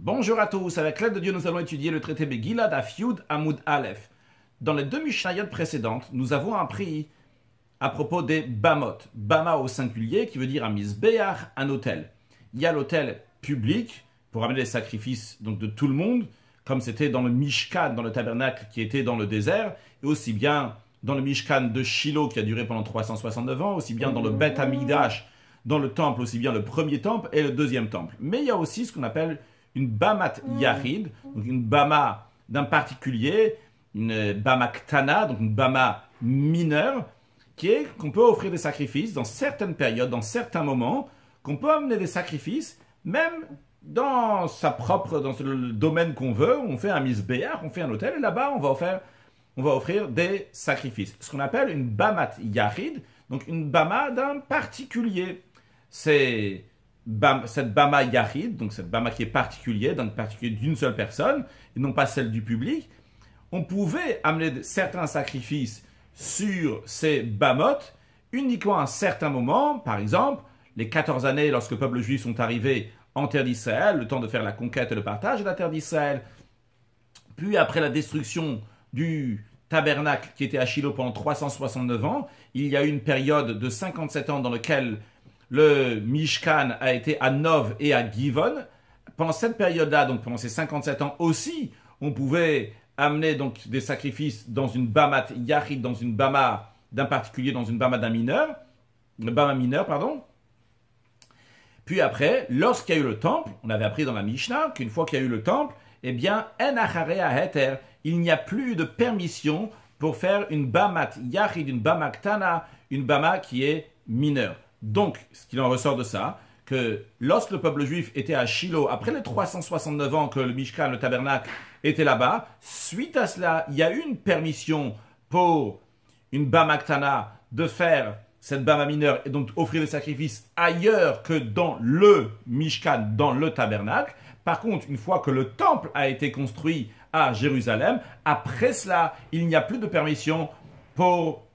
Bonjour à tous, avec l'aide de Dieu, nous allons étudier le traité Megillah Daf Yud Amud Aleph. Dans les deux Mishnayot précédentes, nous avons appris à propos des Bamot. Bama au singulier, qui veut dire un misbéach, un autel. Il y a l'autel public, pour amener les sacrifices donc, de tout le monde, comme c'était dans le Mishkan, dans le tabernacle qui était dans le désert, et aussi bien dans le Mishkan de Shiloh, qui a duré pendant 369 ans, aussi bien dans le Beth Hamikdash, dans le temple, aussi bien le premier temple et le deuxième temple. Mais il y a aussi ce qu'on appelle une Bamat Yahid, donc une Bama d'un particulier, une Bama Ktana, donc une Bama mineure, qu'on peut offrir des sacrifices dans certaines périodes, dans certains moments, qu'on peut amener des sacrifices, même dans le domaine qu'on veut, on fait un misbéach, on fait un autel, et là-bas on va offrir des sacrifices. Ce qu'on appelle une Bamat Yahid, donc une Bama d'un particulier. C'est cette Bama Yahid, donc cette Bama qui est particulière, d'une seule personne, et non pas celle du public. On pouvait amener certains sacrifices sur ces Bamot uniquement à un certain moment, par exemple, les 14 années lorsque le peuple juif sont arrivés en terre d'Israël, le temps de faire la conquête et le partage de la terre d'Israël, puis après la destruction du tabernacle qui était à Shiloh pendant 369 ans, il y a eu une période de 57 ans dans laquelle le Mishkan a été à Nov et à Givon. Pendant cette période-là, donc pendant ces 57 ans aussi, on pouvait amener donc des sacrifices dans une Bamat Yahid, dans une Bama d'un particulier, dans une Bama d'un mineur, une Bama mineure, pardon. Puis après, lorsqu'il y a eu le temple, on avait appris dans la Mishnah qu'une fois qu'il y a eu le temple, eh bien, en acharea heter, il n'y a plus de permission pour faire une Bamat Yahid, une Bama Ktana, une Bama qui est mineure. Donc, ce qu'il en ressort de ça, que lorsque le peuple juif était à Shiloh, après les 369 ans que le Mishkan, le tabernacle, était là-bas, suite à cela, il y a eu une permission pour une Bama Ktana de faire cette Bama mineure et donc offrir des sacrifices ailleurs que dans le Mishkan, dans le tabernacle. Par contre, une fois que le temple a été construit à Jérusalem, après cela, il n'y a plus de permission pour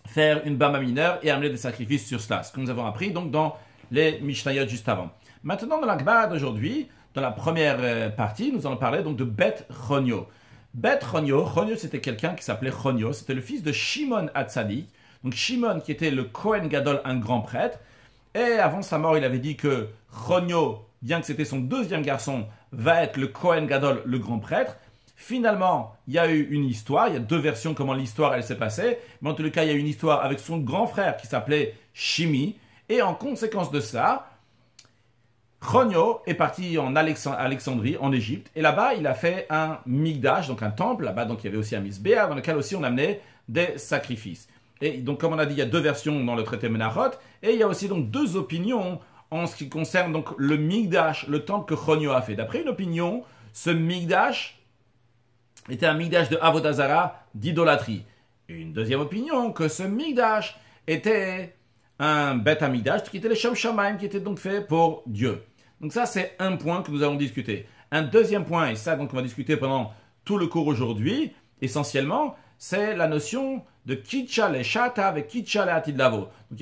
faire une Bama mineure et amener des sacrifices sur cela. Ce que nous avons appris donc dans les Mishnayot juste avant. Maintenant, dans la Gemara d'aujourd'hui, dans la première partie, nous allons parler donc de Beth Chonio. Beth Chonio, c'était quelqu'un qui s'appelait Chonio, c'était le fils de Shimon Hatzadik. Donc Shimon qui était le Kohen Gadol, un grand prêtre. Et avant sa mort, il avait dit que Chonio, bien que c'était son deuxième garçon, va être le Kohen Gadol, le grand prêtre. Finalement, il y a eu une histoire, il y a deux versions comment l'histoire elle s'est passée, mais en tout cas, il y a eu une histoire avec son grand frère qui s'appelait Shimi, et en conséquence de ça, Chonio est parti en Alexandrie, en Égypte, et là-bas, il a fait un Migdash, donc un temple, là-bas, donc il y avait aussi un Misbéach, dans lequel aussi on amenait des sacrifices. Et donc, comme on a dit, il y a deux versions dans le traité Menachot, et il y a aussi donc deux opinions en ce qui concerne donc le Migdash, le temple que Chonio a fait. D'après une opinion, ce Migdash était un Migdash de Avodah Zarah, d'idolâtrie. Une deuxième opinion, que ce Migdash était un Beth Hamikdash qui était le Shem Shamaim, qui était donc fait pour Dieu. Donc ça, c'est un point que nous allons discuter. Un deuxième point, et ça donc on va discuter pendant tout le cours aujourd'hui, essentiellement, c'est la notion de Kitcha le Shata avec Kitcha le Atidlavo. Donc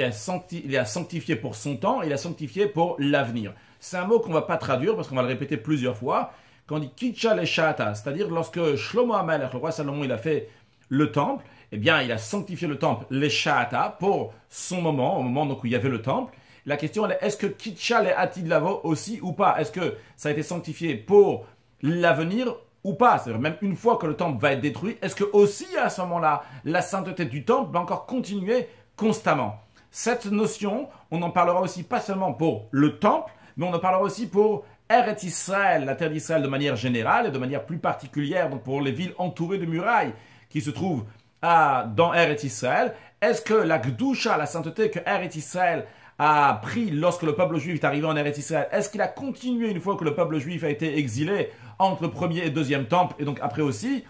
il a sanctifié pour son temps, il a sanctifié pour l'avenir. C'est un mot qu'on ne va pas traduire parce qu'on va le répéter plusieurs fois. Quand on dit Kitcha le Shata, c'est-à-dire lorsque Shlomo HaMelech, le roi Salomon, il a fait le temple, eh bien, il a sanctifié le temple, le Shata, pour son moment, au moment donc où il y avait le temple. La question est, est-ce que Kitcha le Atidlavo aussi ou pas? Est-ce que ça a été sanctifié pour l'avenir ou pas? C'est-à-dire même une fois que le temple va être détruit, est-ce que aussi à ce moment-là, la sainteté du temple va encore continuer constamment? Cette notion, on en parlera aussi pas seulement pour le temple, mais on en parlera aussi pour Eretz Israël, la terre d'Israël de manière générale et de manière plus particulière, donc pour les villes entourées de murailles qui se trouvent dans Eretz Israël. Est-ce que la Gdusha, la sainteté que Eretz Israël a pris lorsque le peuple juif est arrivé en Eretz Israël, est-ce qu'il a continué une fois que le peuple juif a été exilé entre le premier et deuxième temple et donc après aussi,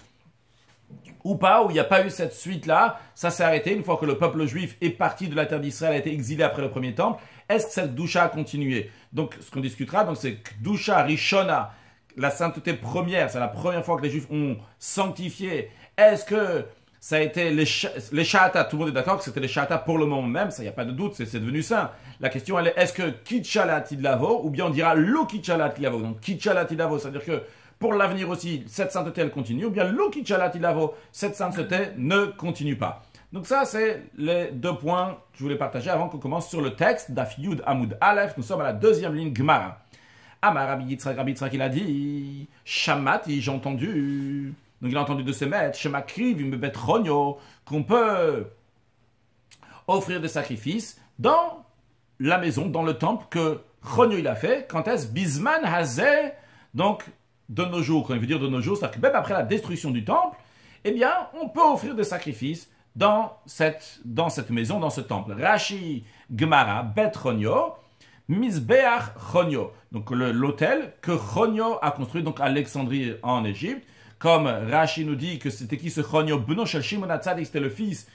ou pas, où il n'y a pas eu cette suite-là, ça s'est arrêté une fois que le peuple juif est parti de la terre d'Israël, a été exilé après le premier temple. Est-ce que cette Gdusha a continué? Donc, ce qu'on discutera, donc, c'est Gdusha Rishona, la sainteté première, c'est la première fois que les Juifs ont sanctifié. Est-ce que ça a été les Shahata. Tout le monde est d'accord que c'était les Shahata pour le moment même, ça, il n'y a pas de doute, c'est devenu saint. La question, elle est, est-ce que Kitchalat Idlavo, ou bien on dira Lo Kitchalat Idlavo. Donc Kitchalat Idlavo, c'est-à-dire que pour l'avenir aussi, cette sainteté, elle continue, ou bien Lo Kitchalat Idlavo, cette sainteté ne continue pas. Donc ça, c'est les deux points que je voulais partager avant qu'on commence sur le texte d'Af Yud Amud Aleph. Nous sommes à la deuxième ligne Gemara. Amar Rabbi Yitzhak, il a dit, Shamati, j'ai entendu. Donc il a entendu de ses maîtres, Shema Kriv, Imbebet Ronyo, qu'on peut offrir des sacrifices dans la maison, dans le temple que Ronyo il a fait. Quand est-ce Bisman Hazeh, donc de nos jours, quand il veut dire de nos jours, c'est-à-dire que même après la destruction du temple, eh bien, on peut offrir des sacrifices dans cette maison, dans ce temple. Rashi Gemara, Bet Ronyo, Mizbeach Ronyo. Donc l'hôtel que Ronyo a construit donc à Alexandrie en Égypte. Comme Rashi nous dit que c'était qui ce Ronyo, Beno Shel Shimon HaTzadik, c'était le fils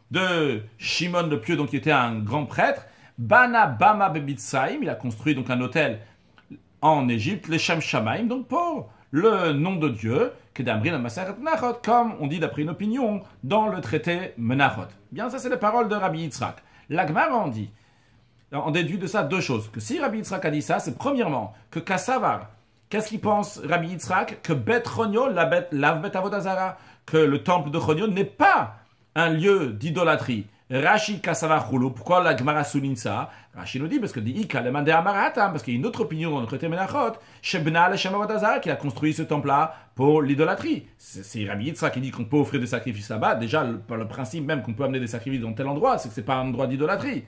de Shimon le Pieux, donc qui était un grand prêtre. Bana Bama Bebitzraim, il a construit donc un hôtel en Égypte, les Shem Shamaim, donc pour le nom de Dieu, que d'Amrin al-Maseret Menachot, comme on dit d'après une opinion dans le traité Menachot. Bien, ça c'est les paroles de Rabbi Yitzhak. L'Agmara en dit, on déduit de ça deux choses. Que si Rabbi Yitzhak a dit ça, c'est premièrement que Kassavar, qu'est-ce qu'il pense Rabbi Yitzhak? Que Bet Ronyo, lav Bet Avodazara, que le temple de Ronyo n'est pas un lieu d'idolâtrie. Rashi Kassavar Chulu, pourquoi la Gemara souligne ça? Rashi nous dit parce que dit Ika le Mandé Amaratam, parce qu'il y a une autre opinion dans le traité Menachot, Shebna le Shem Avodazara, qui a construit ce temple-là pour l'idolâtrie. C'est Rabbi Yitzhak qui dit qu'on peut offrir des sacrifices là-bas. Déjà, par le principe même qu'on peut amener des sacrifices dans tel endroit, c'est que c'est pas un endroit d'idolâtrie.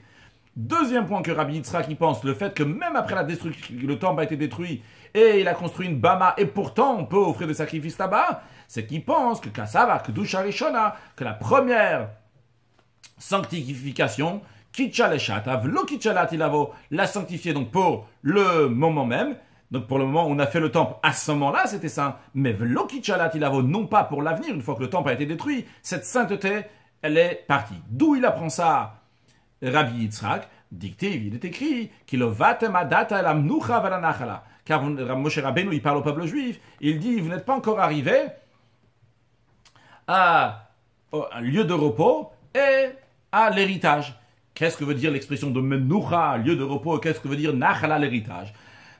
Deuxième point que Rabbi Yitzhak y pense, le fait que même après la destruction, le temple a été détruit et il a construit une bama et pourtant on peut offrir des sacrifices là-bas, c'est qu'il pense que Kassava, que Dusha Rishona, que la première sanctification, Kitchalechat, Avlo Kitchalat Ilavo, l'a sanctifié donc pour le moment même. Donc pour le moment, on a fait le temple à ce moment-là, c'était saint, mais Vlo Kitchalat Ilavo, non pas pour l'avenir, une fois que le temple a été détruit, cette sainteté, elle est partie. D'où il apprend ça? Rabbi Yitzhak, dicté, il est écrit, car Moshe Rabbeinu, il parle au peuple juif, il dit, vous n'êtes pas encore arrivé à un lieu de repos et à l'héritage. Qu'est-ce que veut dire l'expression de Menoucha, lieu de repos, et qu'est-ce que veut dire Nachala, l'héritage?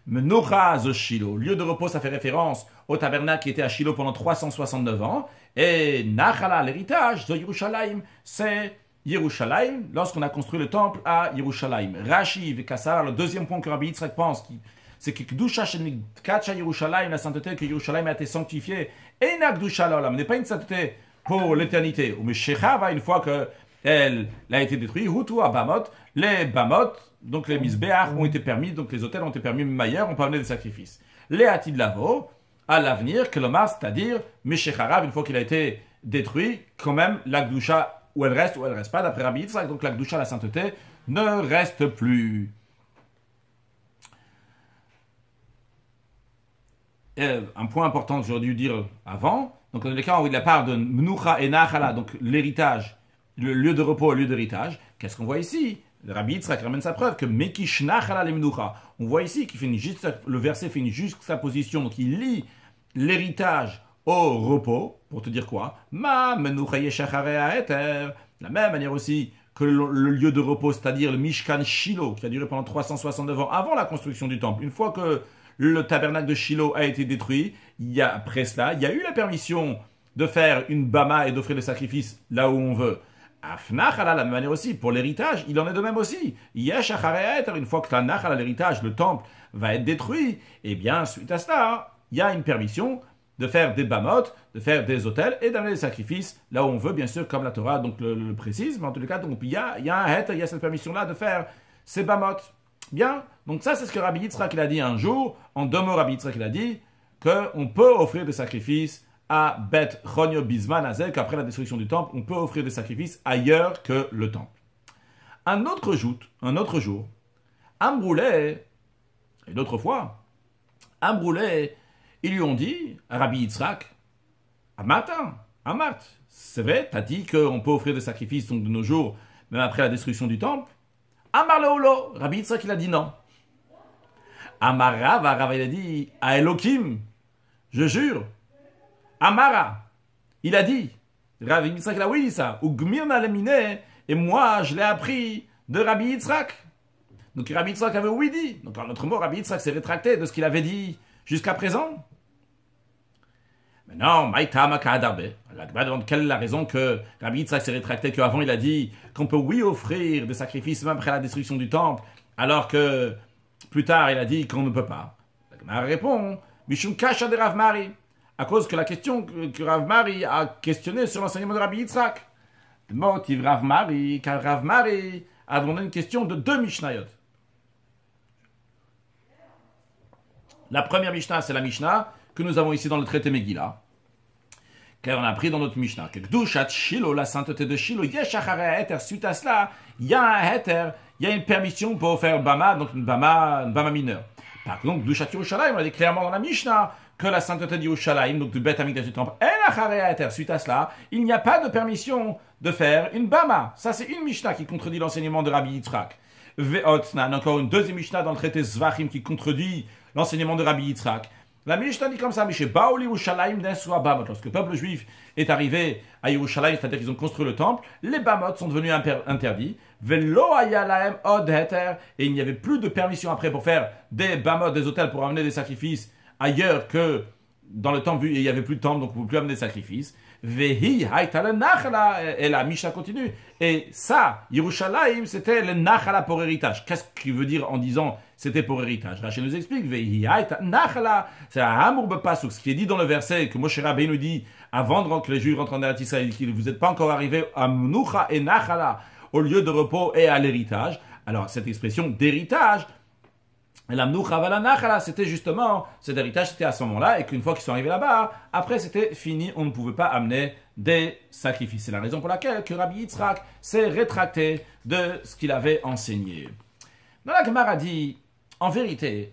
Menoucha zo Shilo, lieu de repos, ça fait référence au tabernacle qui était à Shilo pendant 369 ans, et Nachala, l'héritage, zo Yerushalayim, c'est Yerushalayim, lorsqu'on a construit le temple à Yerushalayim. Rashi Vekassar, le deuxième point que Rabbi Yitzhak pense, c'est que Kdusha Kacha Yerushalayim, la sainteté que Yerushalayim a été sanctifiée, et na Kdusha l'olam, n'est pas une sainteté pour l'éternité. Ou Meshechava, une fois qu'elle a été détruite, Hutu Abamot, les Bamot, donc les Misbeach ont été permis, donc les hôtels ont été permis, même ailleurs, on peut amener des sacrifices. Les Atid Lavo, à l'avenir, que l'Omar, c'est-à-dire Meshecharav, une fois qu'il a été détruit, quand même, la Kdusha où elle reste ou elle reste pas, d'après Rabbi Yitzhak, donc la Kdusha, la sainteté, ne reste plus. Et un point important que j'aurais dû dire avant, donc dans les cas où il part de Mnucha et Nachala, donc l'héritage, le lieu de repos et le lieu d'héritage, qu'est-ce qu'on voit ici? Rabbi Yitzhak ramène sa preuve que Mekish Nachala le Mnucha. On voit ici qu'il finit juste, le verset finit juste sa position, donc il lie l'héritage au repos, pour te dire quoi? La même manière aussi que le lieu de repos, c'est-à-dire le Mishkan Shiloh, qui a duré pendant 369 ans avant la construction du temple. Une fois que le tabernacle de Shiloh a été détruit, après cela, il y a eu la permission de faire une bama et d'offrir des sacrifices là où on veut. Afnachala, de la même manière aussi, pour l'héritage, il en est de même aussi. Une fois que la Nachala, l'héritage, le temple, va être détruit, et bien, suite à cela, il y a une permission de faire des bamot, de faire des autels et d'amener des sacrifices là où on veut, bien sûr, comme la Torah donc le précise, mais en tous les cas, donc, il y a un het, il y a cette permission-là de faire ces bamot. Bien, donc ça, c'est ce que Rabbi Yitzhak il a dit un jour. En deux mots, Rabbi Yitzhak il a dit qu'on peut offrir des sacrifices à Bet Chonyo Bisman Azel, qu'après la destruction du temple, on peut offrir des sacrifices ailleurs que le temple. Un autre jour, Ambroulé, une autre fois, Ambroulé, ils lui ont dit, à Rabbi Yitzhak, Amat, c'est vrai, t'as dit qu'on peut offrir des sacrifices donc, de nos jours, même après la destruction du temple. Amar Leolo, Rabbi Yitzhak il a dit non. Amar Rav, il a dit, à Elohim, je jure. Amara, il a dit, Rabbi Yitzhak là, oui, ça. Ou Gmirna Lemine, et moi, je l'ai appris de Rabbi Yitzhak. Donc Rabbi Yitzhak avait oui dit. Donc en d'autres mots, Rabbi Yitzhak s'est rétracté de ce qu'il avait dit jusqu'à présent. Mais non, Maïtama Ka'adarbe. La demande quelle est la raison que Rabbi Yitzhak s'est rétracté, qu'avant il a dit qu'on peut oui offrir des sacrifices même après la destruction du temple, alors que plus tard il a dit qu'on ne peut pas. La Gemara répond, Mishum Kasha de Rav Mari, à cause que la question que Rav Mari a questionnée sur l'enseignement de Rabbi Yitzhak. Le motif Rav Mari, car Rav Mari a demandé une question de 2 Mishnayot. La première Mishnah, c'est la Mishnah que nous avons ici dans le traité Megillah, car on a appris dans notre Mishnah que Gdushat Shilo, la sainteté de Shilo, Yeshachare Heter, suite à cela, il y a un Heter, il y a une permission pour faire Bama, donc une Bama mineure. Par contre, Gdushat Yerushalayim, on a dit clairement dans la Mishnah que la sainteté de Yerushalayim, donc du Beth Amikdash du temple, Elachare Heter, suite à cela, il n'y a pas de permission de faire une Bama. Ça, c'est une Mishnah qui contredit l'enseignement de Rabbi Yitzhak. Ve'otnan, encore une deuxième Mishnah dans le traité Zvachim qui contredit l'enseignement de Rabbi Yitzhak. La Mishnah dit comme ça, lorsque le peuple juif est arrivé à Yerushalayim, c'est-à-dire qu'ils ont construit le temple, les Bamot sont devenus interdits. Et il n'y avait plus de permission après pour faire des Bamot, des hôtels pour amener des sacrifices ailleurs que dans le temple, il n'y avait plus de temple, donc on ne pouvait plus amener des sacrifices. Et la Mishnah continue. Et ça, Yerushalayim, c'était le Nachala pour héritage. Qu'est-ce qu'il veut dire en disant c'était pour héritage? Rachel nous explique, c'est un Hamour Bepasuk, ce qui est dit dans le verset que Moshe Rabbeinu nous dit avant que les Juifs rentrent en Eretz Israël, qu'il vous n'êtes pas encore arrivé à Mnucha et Nachala, au lieu de repos et à l'héritage. Alors, cette expression d'héritage, la Mnucha va la Nachala, c'était justement, cet héritage, c'était à ce moment-là, et qu'une fois qu'ils sont arrivés là-bas, après c'était fini, on ne pouvait pas amener des sacrifices. C'est la raison pour laquelle que Rabbi Yitzhak s'est rétracté de ce qu'il avait enseigné. Dans la Gemara dit, en vérité,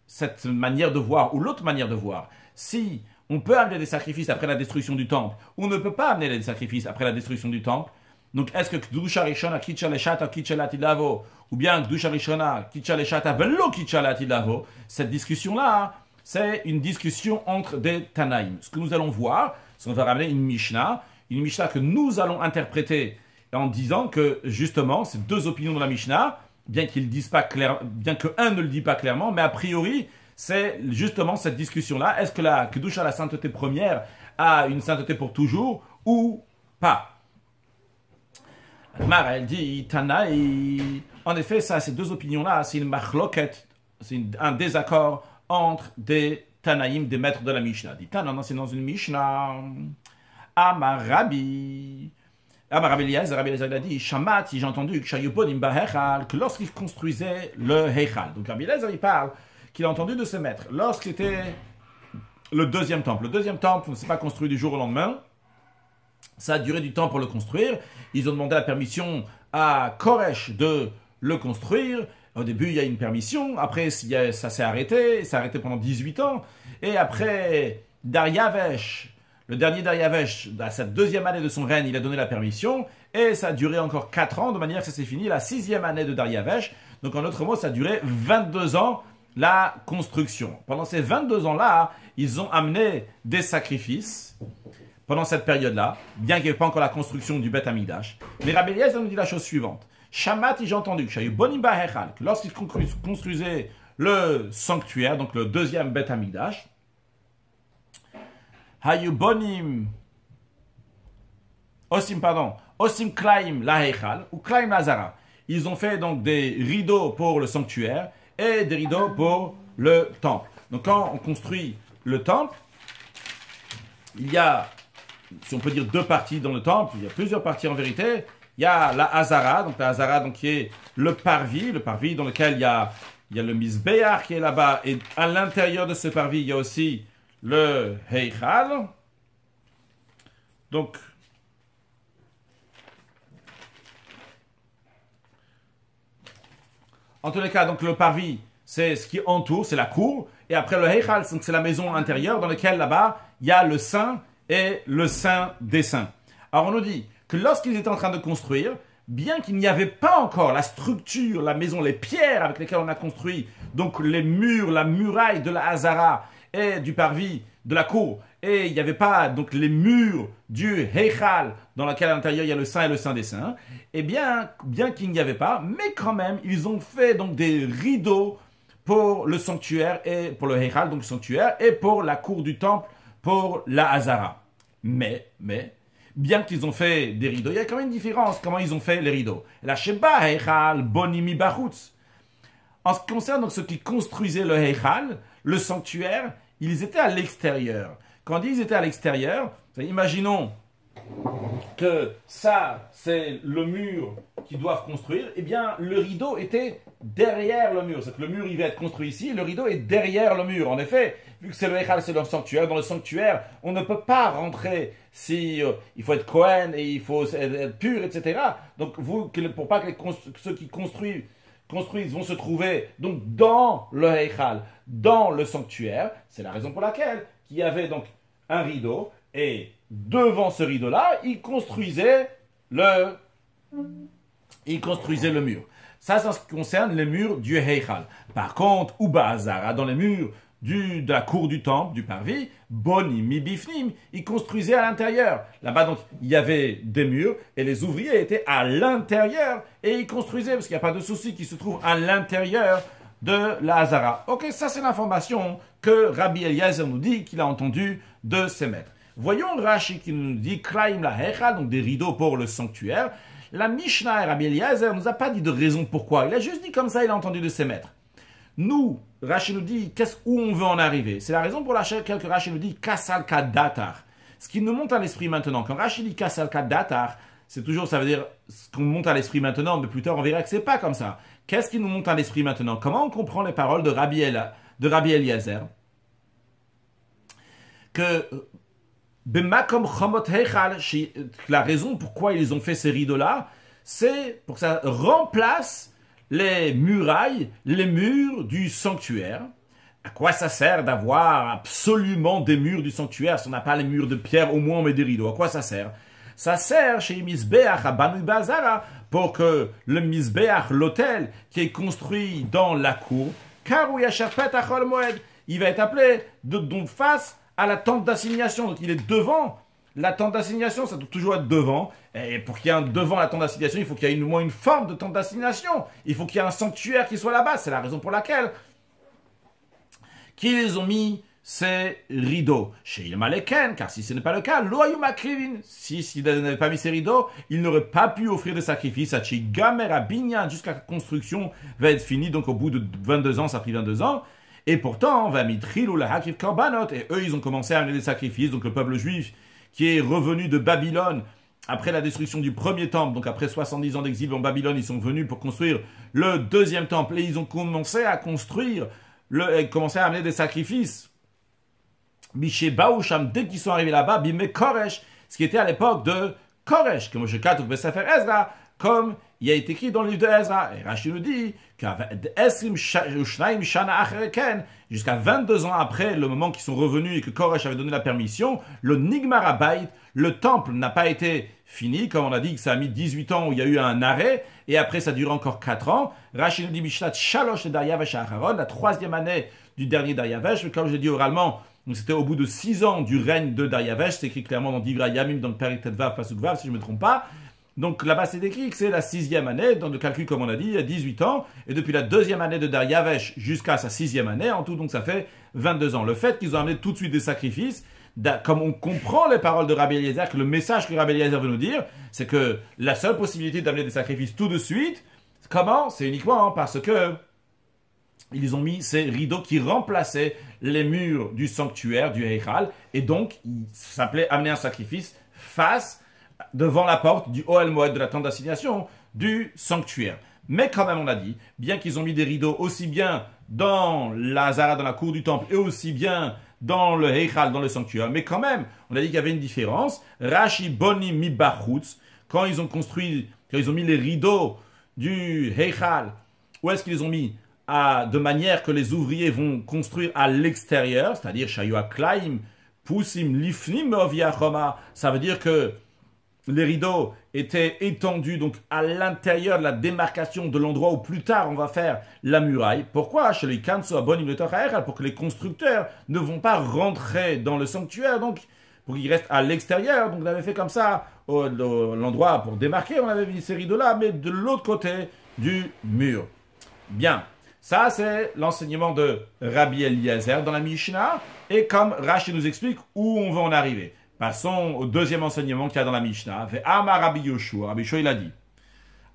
cette manière de voir, ou l'autre manière de voir, si on peut amener des sacrifices après la destruction du temple, ou on ne peut pas amener des sacrifices après la destruction du temple, donc est-ce que Kdusha Rishona Kitcha Leshata Kitcha Latilavo, ou bien Kdusha Rishona Kitcha Leshata Velo Kitcha Latilavo, cette discussion-là, c'est une discussion entre des Tanaïm. Ce que nous allons voir, c'est qu'on va ramener une Mishnah que nous allons interpréter en disant que justement, ces deux opinions de la Mishnah, bien qu'ils disent pas clair, bien que un ne le dit pas clairement, mais a priori, c'est justement cette discussion-là. Est-ce que la Kedusha, la sainteté première, a une sainteté pour toujours ou pas? Mara, elle dit, Tanaï, en effet, ça, ces deux opinions-là, c'est une machloket, c'est un désaccord entre des Tanaïm, des maîtres de la Mishnah. Dit, non, c'est dans une Mishnah. Amarabi. Rabbi Eliezer a dit, Shamati, j'ai entendu que lorsqu'il construisait le Heichal. Donc Rabbi Eliezer, il parle qu'il a entendu de ses maîtres. Lorsqu'était le deuxième temple. Le deuxième temple ne s'est pas construit du jour au lendemain. Ça a duré du temps pour le construire. Ils ont demandé la permission à Koresh de le construire. Au début, il y a une permission. Après, ça s'est arrêté. Ça s'est arrêté pendant 18 ans. Et après, Dariavesh, le dernier Dariavesh, à sa deuxième année de son règne, il a donné la permission. Et ça a duré encore 4 ans, de manière que ça s'est fini la 6e année de Dariavesh. Donc, en d'autres mots, ça a duré 22 ans, la construction. Pendant ces 22 ans-là, ils ont amené des sacrifices pendant cette période-là, bien qu'il n'y ait pas encore la construction du Beth Amikdash. Mais Rabbi Eliezer nous dit la chose suivante. Shamati, j'ai entendu que lorsqu'ils construisaient le sanctuaire, donc le deuxième Beth Amikdash, Osim Klaim la Heichal, ou Klaim la Zara. Ils ont fait donc des rideaux pour le sanctuaire et des rideaux pour le temple. Donc quand on construit le temple, il y a, si on peut dire, deux parties dans le temple, il y a plusieurs parties en vérité. Il y a la Hazara, donc qui est le parvis dans lequel il y a le Mizbeach qui est là-bas, et à l'intérieur de ce parvis, il y a aussi le Heichal. Donc, en tous les cas, donc le parvis, c'est ce qui entoure, c'est la cour, et après le Heichal, c'est la maison intérieure dans laquelle là-bas, il y a le Saint et le Saint des Saints. Alors on nous dit que lorsqu'ils étaient en train de construire, bien qu'il n'y avait pas encore la structure, la maison, les pierres avec lesquelles on a construit, donc les murs, la muraille de la Hazara et du parvis, de la cour, et il n'y avait pas donc les murs du Heichal, dans lequel à l'intérieur il y a le Saint et le Saint des Saints, et bien qu'il n'y avait pas, mais quand même, ils ont fait donc des rideaux pour le sanctuaire, et pour le Heichal, donc le sanctuaire, et pour la cour du temple, pour la Hazara. Mais, bien qu'ils ont fait des rideaux, il y a quand même une différence, comment ils ont fait les rideaux. La Sheba Heichal Bonimi Bachutz. En ce qui concerne donc ceux qui construisaient le Heichal, le sanctuaire, ils étaient à l'extérieur. Quand on dit ils étaient à l'extérieur, imaginons que ça, c'est le mur qu'ils doivent construire, eh bien, le rideau était derrière le mur. C'est que le mur, il va être construit ici, le rideau est derrière le mur. En effet, vu que c'est le Heichal, c'est le sanctuaire, dans le sanctuaire, on ne peut pas rentrer si il faut être Kohen et il faut être pur, etc. Donc, pour pas que ceux qui construisent vont se trouver donc dans le Heichal, dans le sanctuaire. C'est la raison pour laquelle il y avait donc un rideau, et devant ce rideau-là, ils construisaient le mur. Ça, c'est en ce qui concerne les murs du Heichal. Par contre, Uba Hazara, dans les murs de la cour du temple, du parvis, Boni Mibifnim, ils construisaient à l'intérieur. Là-bas, donc, il y avait des murs, et les ouvriers étaient à l'intérieur, et ils construisaient, parce qu'il n'y a pas de souci qui se trouve à l'intérieur de la Hazara. Ok, ça c'est l'information que Rabbi Eliezer nous dit qu'il a entendu de ses maîtres. Voyons Rashi qui nous dit Klaim la Heichal, donc des rideaux pour le sanctuaire. La Mishnah et Rabbi Eliezer ne nous a pas dit de raison pourquoi. Il a juste dit comme ça, il a entendu de ses maîtres. Nous, Rashi nous dit où on veut en arriver. C'est la raison pour laquelle Rashi nous dit Kasal Kadatar. Ce qui nous monte à l'esprit maintenant. Quand Rashi dit Kasal Kadatar, c'est toujours, ça veut dire ce qu'on monte à l'esprit maintenant, mais plus tard on verra que c'est pas comme ça. Qu'est-ce qui nous monte à l'esprit maintenant? Comment on comprend les paroles de Rabbi Eliezer? Que Bemakom Chomot Heichal, la raison pourquoi ils ont fait ces rideaux-là, c'est pour que ça remplace les murailles, les murs du sanctuaire. À quoi ça sert d'avoir absolument des murs du sanctuaire si on n'a pas les murs de pierre, au moins on met des rideaux? À quoi ça sert? Ça sert chez Mizbeach à Banu Bazara pour que le Mizbeach, l'autel qui est construit dans la cour, car où il y a Shafet Achol Moed, il va être appelé donc face à la tente d'assignation. Donc il est devant la tente d'assignation, ça doit toujours être devant. Et pour qu'il y ait un devant la tente d'assignation, il faut qu'il y ait au moins une forme de tente d'assignation. Il faut qu'il y ait un sanctuaire qui soit là-bas. C'est la raison pour laquelle qu'ils ont mis ces rideaux chez Ilmaleken, car si ce n'est pas le cas, Loayumakrivin, s'il n'avait pas mis ces rideaux, il n'aurait pas pu offrir de sacrifice à Chigamer, à Binyan, jusqu'à la construction va être finie, donc au bout de 22 ans, ça a pris 22 ans, et pourtant, va mitril ou la hakif korbanot, et eux, ils ont commencé à amener des sacrifices, donc le peuple juif qui est revenu de Babylone, après la destruction du premier temple, donc après 70 ans d'exil en Babylone, ils sont venus pour construire le deuxième temple, et ils ont commencé à construire, commencé à amener des sacrifices. Miché Baoucham, dès qu'ils sont arrivés là-bas, Bimé Koresh, ce qui était à l'époque de Koresh, comme je cite au Sefer Ezra, comme il a été écrit dans le livre de Ezra. Et Rashi nous dit jusqu'à 22 ans après le moment qu'ils sont revenus et que Koresh avait donné la permission, le Nigmar Abayit, le temple n'a pas été fini, comme on a dit que ça a mis 18 ans où il y a eu un arrêt, et après ça dure encore 4 ans. Rashi nous dit Mishnat Shalosh Daryavesh Acharon, la 3e année du dernier Daryavesh, comme je l'ai dit oralement. Donc c'était au bout de 6 ans du règne de Daryavesh, c'est écrit clairement dans Divra Yamim, dans le Perek Tetvav, Pasuk Vav, si je ne me trompe pas. Donc là-bas c'est écrit que c'est la 6e année, dans le calcul comme on a dit, il y a 18 ans, et depuis la 2e année de Daryavesh jusqu'à sa 6e année, en tout donc ça fait 22 ans. Le fait qu'ils ont amené tout de suite des sacrifices, comme on comprend les paroles de Rabbi Eliezer, que le message que Rabbi Eliezer veut nous dire, c'est que la seule possibilité d'amener des sacrifices tout de suite, comment? C'est uniquement parce que ils ont mis ces rideaux qui remplaçaient les murs du sanctuaire, du Heichal, et donc, il s'appelait amener un sacrifice devant la porte du Ohel Moed, de la tente d'assignation du sanctuaire. Mais quand même, on a dit, bien qu'ils ont mis des rideaux aussi bien dans la Hazara, dans la cour du temple, et aussi bien dans le Heichal, dans le sanctuaire, mais quand même, on a dit qu'il y avait une différence. Rashi Boni Mibachutz, quand ils ont mis les rideaux du Heichal, où est-ce qu'ils les ont mis? De manière que les ouvriers vont construire à l'extérieur, c'est-à-dire Shayu Aklaim, Pusim Lifnim Oviachoma, ça veut dire que les rideaux étaient étendus donc à l'intérieur de la démarcation de l'endroit où plus tard on va faire la muraille. Pourquoi? Chez les Kanso Abonim le Torah, pour que les constructeurs ne vont pas rentrer dans le sanctuaire, donc pour qu'ils restent à l'extérieur. Donc on avait fait comme ça l'endroit pour démarquer, on avait mis ces rideaux-là, mais de l'autre côté du mur. Bien, ça c'est l'enseignement de Rabbi Eliezer dans la Mishnah, et comme Rashi nous explique où on va en arriver. Passons au deuxième enseignement qu'il y a dans la Mishnah. Ve'amar Rabbi Yoshua. Rabbi Yoshua, il a dit.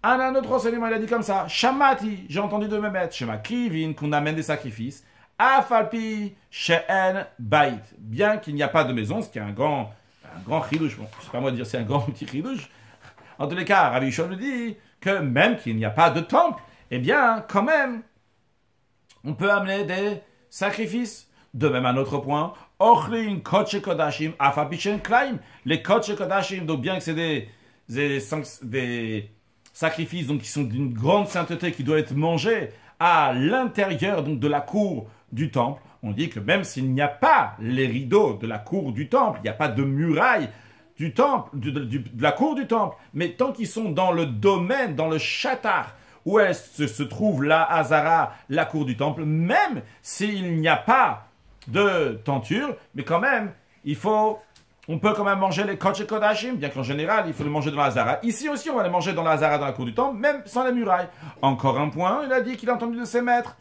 Un autre enseignement, il a dit comme ça. Shamati, j'ai entendu de mes maîtres. Shema Krivin, qu'on amène des sacrifices. Afalpi she'en bait. Bien qu'il n'y a pas de maison, ce qui est un grand chidouche. Bon, c'est pas moi de dire c'est un grand petit chidouche. En tous les cas, Rabbi Yoshua nous dit que même qu'il n'y a pas de temple, eh bien, quand même, on peut amener des sacrifices. De même, un autre point, Ochlin Kodesh Kodashim Afapichen Klaim. Les Kodesh Kodashim, donc bien que c'est des sacrifices donc, qui sont d'une grande sainteté qui doivent être mangés à l'intérieur donc de la cour du temple, on dit que même s'il n'y a pas les rideaux de la cour du temple, il n'y a pas de muraille du temple, de la cour du temple, mais tant qu'ils sont dans le domaine, dans le chatar, où se trouve la Hazara, la cour du temple, même s'il n'y a pas de tenture, mais quand même, on peut quand même manger les Kodesh Kodashim, bien qu'en général, il faut les manger dans la Hazara. Ici aussi, on va les manger dans la Hazara, dans la cour du temple, même sans les murailles. Encore un point, il a dit qu'il a entendu de ses maîtres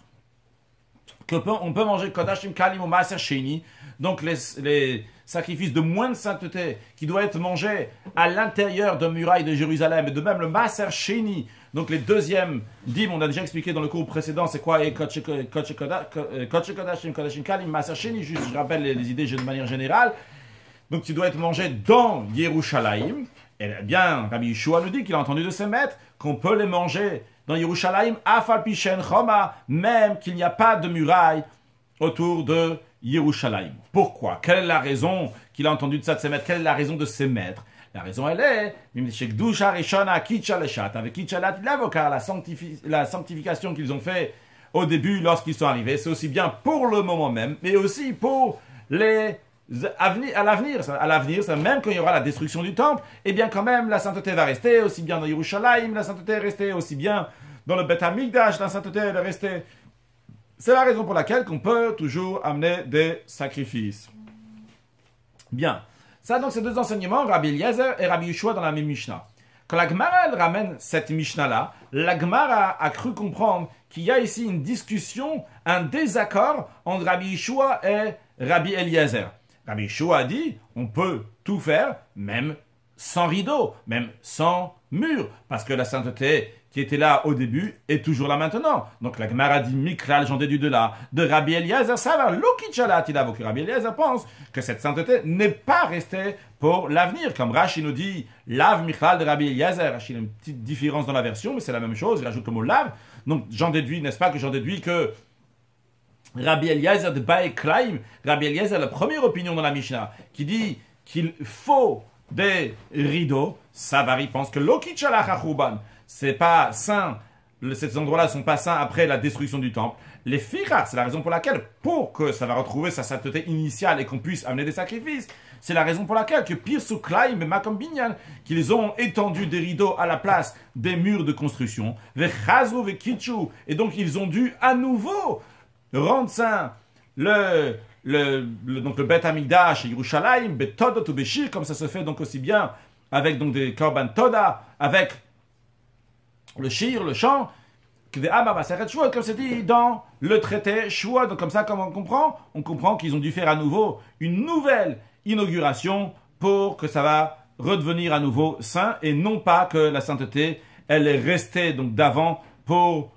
qu'on peut manger Kodashim Kalim ou Maaser Sheni, donc les sacrifices de moins de sainteté qui doivent être mangés à l'intérieur de murailles de Jérusalem, et de même le Maaser Sheni, donc les deuxièmes dîmes, on a déjà expliqué dans le cours précédent, c'est quoi Kodesh Kodashim, Kodashim Kalim, Maaser Sheni, juste je rappelle les idées de manière générale. Donc tu dois être mangé dans Yerushalayim. Et bien, Rabbi Yeshua nous dit qu'il a entendu de ses maîtres qu'on peut les manger dans Yerushalayim, Afal Pishen Choma, même qu'il n'y a pas de muraille autour de Yerushalayim. Pourquoi? Quelle est la raison qu'il a entendu de ça de ses maîtres? Quelle est la raison de ses maîtres? La raison, elle est, avec la sanctification qu'ils ont fait au début lorsqu'ils sont arrivés, c'est aussi bien pour le moment même, mais aussi pour à l'avenir, même quand il y aura la destruction du temple, eh bien quand même la sainteté va rester, aussi bien dans Yerushalayim, la sainteté est restée, aussi bien dans le Beth Amikdash, la sainteté elle est restée. C'est la raison pour laquelle qu'on peut toujours amener des sacrifices. Bien. Ça, donc, c'est deux enseignements, Rabbi Eliezer et Rabbi Yeshua dans la même Mishnah. Quand la Gemara, elle ramène cette Mishnah-là, la Gemara a cru comprendre qu'il y a ici une discussion, un désaccord entre Rabbi Yeshua et Rabbi Eliezer. Rabbi Yeshua a dit, on peut tout faire, même sans rideau, même sans mur, parce que la sainteté qui était là au début est toujours là maintenant. Donc la Gemara dit Mikral, j'en déduis de là. De Rabbi Eliezer, ça va. Lokichalat, il avoue que Rabbi Eliezer pense que cette sainteté n'est pas restée pour l'avenir. Comme Rashi nous dit, lave Mikral de Rabbi Eliezer. Rashi a une petite différence dans la version, mais c'est la même chose. Il ajoute le mot lave. Donc j'en déduis, n'est-ce pas, que j'en déduis que Rabbi Eliezer de Bae Klaim, Rabbi Eliezer, la première opinion dans la Mishnah, qui dit qu'il faut des rideaux, Savari pense que Lokichalach Achuban, c'est pas saint, ces endroits-là ne sont pas saints après la destruction du temple. Les fichar, c'est la raison pour laquelle, pour que ça va retrouver sa sainteté initiale et qu'on puisse amener des sacrifices, c'est la raison pour laquelle que Pirsu Klaim et Makom Binyan, qu'ils ont étendu des rideaux à la place des murs de construction, Vechazu Vekichu, et donc ils ont dû à nouveau rendre saint donc le Beth Amikdash et Yerushalayim, Betodot ou Beshir, comme ça se fait donc aussi bien avec donc des Korban Toda, avec le shir, le chant, comme c'est dit dans le traité Shua. Donc comme ça, comme on comprend qu'ils ont dû faire à nouveau une nouvelle inauguration pour que ça va redevenir à nouveau saint et non pas que la sainteté, elle est restée donc d'avant pour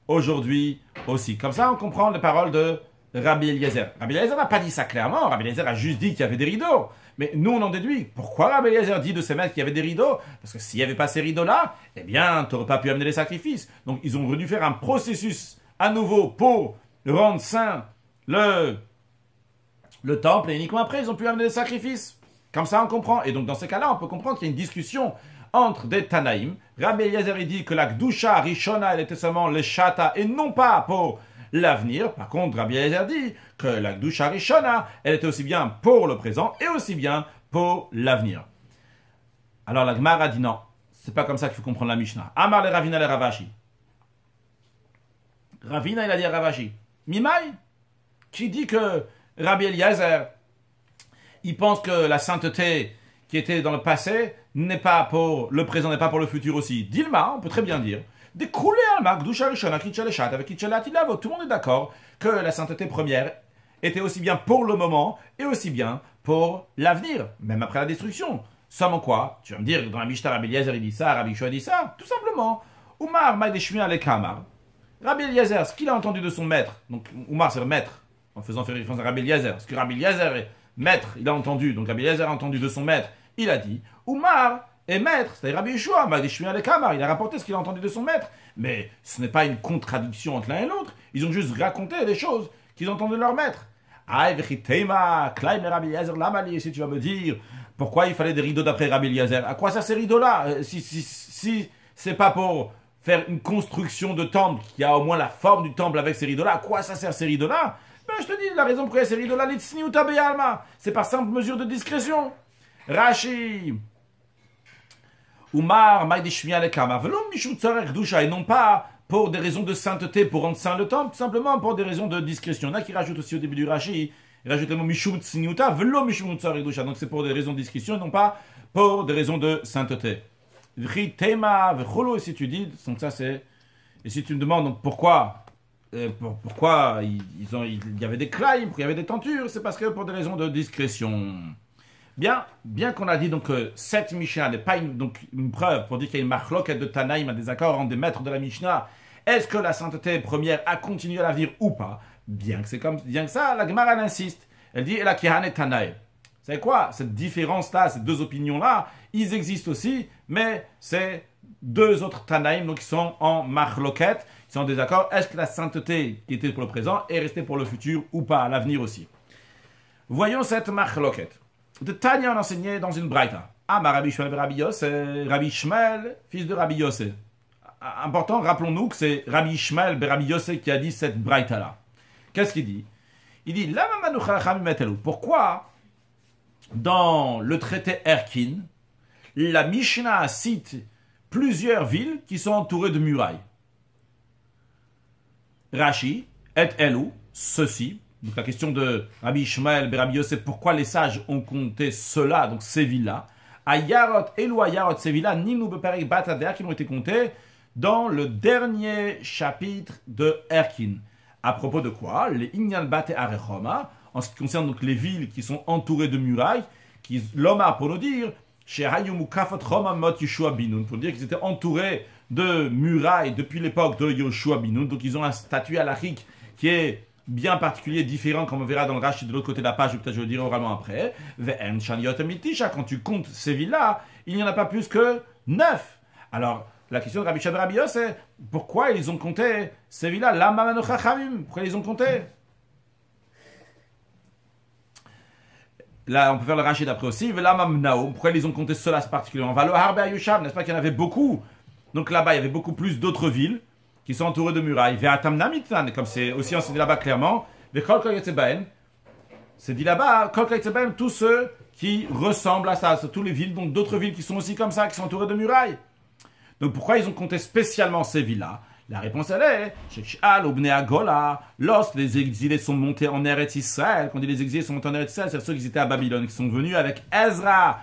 aujourd'hui aussi. Comme ça, on comprend les paroles de Rabbi Eliezer. Rabbi Eliezer n'a pas dit ça clairement. Rabbi Eliezer a juste dit qu'il y avait des rideaux. Mais nous, on en déduit. Pourquoi Rabbi Eliezer dit de ses maîtres qu'il y avait des rideaux? Parce que s'il n'y avait pas ces rideaux-là, eh bien, tu n'aurais pas pu amener les sacrifices. Donc, ils ont dû faire un processus à nouveau pour rendre saint le temple. Et uniquement après, ils ont pu amener les sacrifices. Comme ça, on comprend. Et donc, dans ces cas-là, on peut comprendre qu'il y a une discussion entre des Tanaïm. Rabbi Eliezer, il dit que la Gdusha Rishona, elle était seulement le Shata et non pas pour l'avenir. Par contre, Rabbi Eliezer dit que la Gdusha Rishona, elle était aussi bien pour le présent et aussi bien pour l'avenir. Alors la Gemara a dit non, c'est pas comme ça qu'il faut comprendre la Mishnah. Amar le Ravina le Ravashi. Ravina, il a dit à Ravashi, Mimai, qui dit que Rabbi Eliezer, il pense que la sainteté qui était dans le passé n'est pas pour le présent, n'est pas pour le futur aussi. Dilma, on peut très bien dire, tout le monde est d'accord que la sainteté première était aussi bien pour le moment et aussi bien pour l'avenir, même après la destruction. Seulement quoi? Tu vas me dire, dans la Mishnah, Rabbi Eliezer il dit ça, Rabbi Yeshua dit ça. Tout simplement. Umar Maïdeshmi Alekamar. Rabbi Eliezer, ce qu'il a entendu de son maître, donc Umar c'est le maître, en faisant référence à Rabbi Eliezer, ce que Rabbi Eliezer est maître, il a entendu, donc Rabbi Eliezer a entendu de son maître, il a dit, Umar est maître, c'est-à-dire Rabbi Yeshua, Maïdeshmi Alekamar, il a rapporté ce qu'il a entendu de son maître. Mais ce n'est pas une contradiction entre l'un et l'autre, ils ont juste raconté des choses qu'ils ont entendues de leur maître. Si tu vas me dire pourquoi il fallait des rideaux d'après Rabbi Eliezer, à quoi ça ces rideaux-là? Si c'est pas pour faire une construction de temple qui a au moins la forme du temple avec ces rideaux-là, à quoi ça sert ces rideaux-là? Ben je te dis, la raison pour laquelle ces rideaux-là, c'est par simple mesure de discrétion. Rashi, Umar, Maïdishmi Alekama, Velom Mishum Tzarech Dusha, et non pas pour des raisons de sainteté, pour rendre saint le temple, tout simplement pour des raisons de discrétion. Il y en a qui rajoutent aussi au début du Rashi, il rajoute le mot Mishum Tsiniuta, Velom Mishum Tzarech Dusha, donc c'est pour des raisons de discrétion et non pas pour des raisons de sainteté. Vri Tema, Vecholo, et si tu dis, donc ça c'est. Et si tu me demandes donc pourquoi il y avait des claims, pourquoi il y avait des tentures, c'est parce que pour des raisons de discrétion. Bien qu'on a dit donc que cette Mishnah n'est pas une preuve pour dire qu'il y a une machloket de Tanaïm, un désaccord entre des maîtres de la Mishnah, est-ce que la sainteté première a continué à l'avenir ou pas? Bien que ça, la Gemara insiste. Elle dit la Kihan et Tanaïm. Vous savez quoi? Cette différence-là, ces deux opinions-là, ils existent aussi, mais c'est deux autres Tanaïm donc qui sont en machloket, qui sont en désaccord. Est-ce que la sainteté qui était pour le présent est restée pour le futur ou pas, à l'avenir aussi? Voyons cette machloket. De Tanya, on enseignait dans une braïta. Ah, ma Rabbi Shmuel, Rabbi Shmuel, fils de Rabbi Yossé. Important, rappelons-nous que c'est Rabbi Shmuel, Rabbi Yossé qui a dit cette braïta-là. Qu'est-ce qu'il dit? Il dit, pourquoi dans le traité Erkin, la Mishnah cite plusieurs villes qui sont entourées de murailles? Rashi, et Elou, ceci. Donc la question de Rabbi Ishmael, Rabbi Yossé, pourquoi les sages ont compté cela, donc ces villes-là, Ayarot, Elou Ayarot, ces villes-là, Nimnu Beperek Batadea, qui ont été comptées dans le dernier chapitre de Erkin. À propos de quoi? Les Inyan Bate Arechoma, en ce qui concerne donc les villes qui sont entourées de murailles, qui l'Oma pour nous dire, chez Hayumu Kafot Roma Mot Yeshua Binun, pour dire qu'ils étaient entourés de murailles depuis l'époque de Yoshua Binun, donc ils ont un statut halachique qui est bien particulier, différent, comme on verra dans le Rashi de l'autre côté de la page, ou peut-être je le dirai oralement après. Quand tu comptes ces villes-là, il n'y en a pas plus que 9. Alors, la question de Rabbi Shmuel Rabbi Yossé, c'est pourquoi ils ont compté ces villes-là? Pourquoi ils ont compté? Là, on peut faire le Rashi d'après aussi. Pourquoi ils ont compté cela particulièrement? N'est-ce pas qu'il y en avait beaucoup? Donc là-bas, il y avait beaucoup plus d'autres villes qui sont entourés de murailles. Comme c'est aussi enseigné là-bas clairement, c'est dit là-bas, tous ceux qui ressemblent à ça, c'est toutes les villes, donc d'autres villes qui sont aussi comme ça, qui sont entourées de murailles. Donc pourquoi ils ont compté spécialement ces villes-là? La réponse elle est, lorsque les exilés sont montés en Eretz Israël, quand on dit les exilés sont montés en Eretz Israël, c'est ceux qui étaient à Babylone, qui sont venus avec Ezra,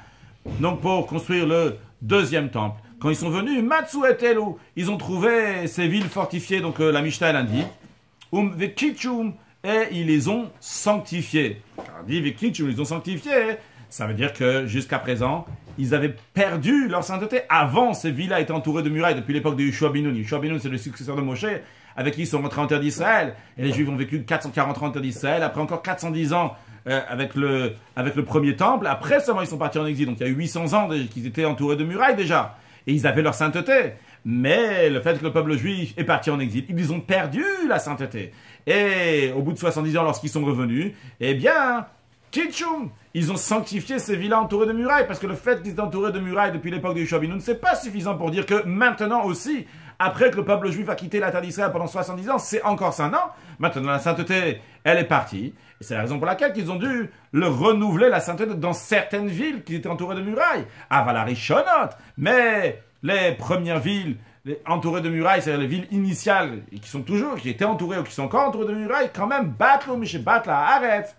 donc pour construire le deuxième temple. Quand ils sont venus, Matsu et Elou, ils ont trouvé ces villes fortifiées, donc la Mishnah elle indique, et ils les ont sanctifiées. On dit Vekichum, ils les ont sanctifiées, ça veut dire que jusqu'à présent, ils avaient perdu leur sainteté. Avant, ces villes-là étaient entourées de murailles depuis l'époque de Yeshua Binoun. Yeshua Binoun, c'est le successeur de Moshe, avec qui ils sont rentrés en terre d'Israël. Et les Juifs ont vécu 440 ans en terre d'Israël, après encore 410 ans avec le premier temple. Après seulement, ils sont partis en exil. Donc il y a eu 800 ans qu'ils étaient entourés de murailles déjà. Et ils avaient leur sainteté. Mais le fait que le peuple juif est parti en exil, ils ont perdu la sainteté. Et au bout de 70 ans, lorsqu'ils sont revenus, eh bien, Kitchum, ils ont sanctifié ces villas entourées de murailles, parce que le fait qu'ils étaient entourés de murailles depuis l'époque de Yeshua Binoun, c'est pas suffisant pour dire que maintenant aussi, après que le peuple juif a quitté la terre d'Israël pendant 70 ans, c'est encore saint, non. Maintenant, la sainteté, elle est partie. Et c'est la raison pour laquelle ils ont dû le renouveler, la sainteté, dans certaines villes qui étaient entourées de murailles. Avalarichonot. Mais les premières villes entourées de murailles, c'est-à-dire les villes initiales, et qui étaient entourées ou qui sont encore entourées de murailles, quand même, batlo, miché, batla, arrête.